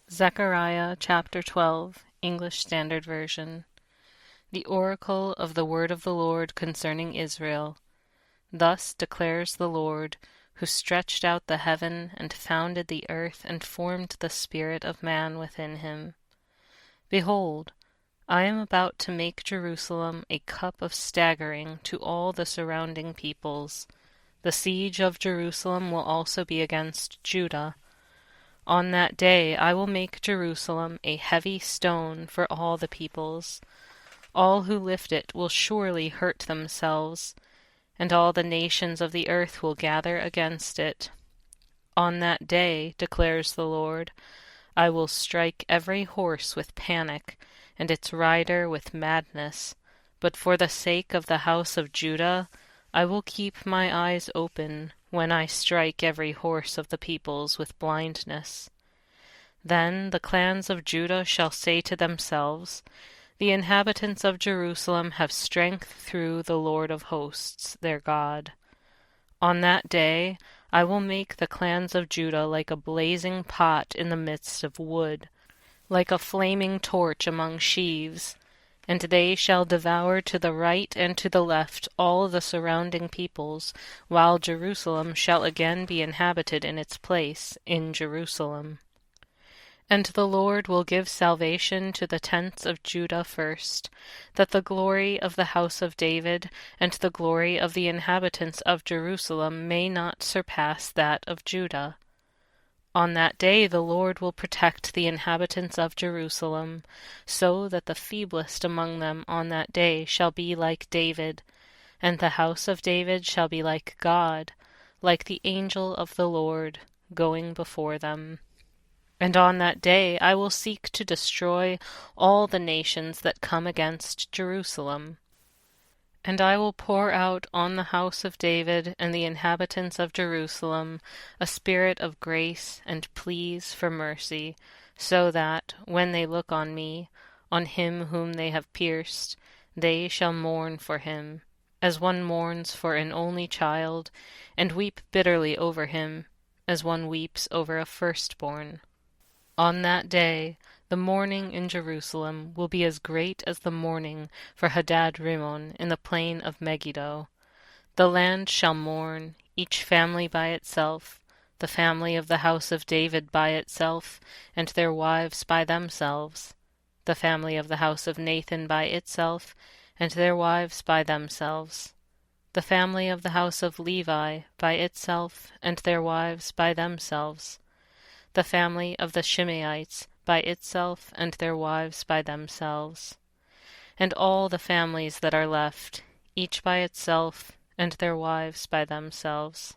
Zechariah chapter 12, English Standard Version. The oracle of the word of the Lord concerning Israel. Thus declares the Lord, who stretched out the heaven and founded the earth and formed the spirit of man within him. Behold, I am about to make Jerusalem a cup of staggering to all the surrounding peoples. The siege of Jerusalem will also be against Judah. On that day I will make Jerusalem a heavy stone for all the peoples. All who lift it will surely hurt themselves, and all the nations of the earth will gather against it. On that day, declares the Lord, I will strike every horse with panic, and its rider with madness. But for the sake of the house of Judah, I will keep my eyes open when I strike every horse of the peoples with blindness. Then the clans of Judah shall say to themselves, the inhabitants of Jerusalem have strength through the Lord of hosts, their God. On that day I will make the clans of Judah like a blazing pot in the midst of wood, like a flaming torch among sheaves, and they shall devour to the right and to the left all the surrounding peoples, while Jerusalem shall again be inhabited in its place in Jerusalem. And the Lord will give salvation to the tents of Judah first, that the glory of the house of David and the glory of the inhabitants of Jerusalem may not surpass that of Judah. On that day the Lord will protect the inhabitants of Jerusalem, so that the feeblest among them on that day shall be like David, and the house of David shall be like God, like the angel of the Lord, going before them. And on that day I will seek to destroy all the nations that come against Jerusalem. And I will pour out on the house of David and the inhabitants of Jerusalem a spirit of grace and pleas for mercy, so that, when they look on me, on him whom they have pierced, they shall mourn for him, as one mourns for an only child, and weep bitterly over him, as one weeps over a firstborn. On that day the mourning in Jerusalem will be as great as the mourning for Hadad-rimmon in the plain of Megiddo. The land shall mourn, each family by itself, the family of the house of David by itself, and their wives by themselves, the family of the house of Nathan by itself, and their wives by themselves, the family of the house of Levi by itself, and their wives by themselves, the family of the Shimeites by itself, and their wives by themselves, and all the families that are left, each by itself, and their wives by themselves.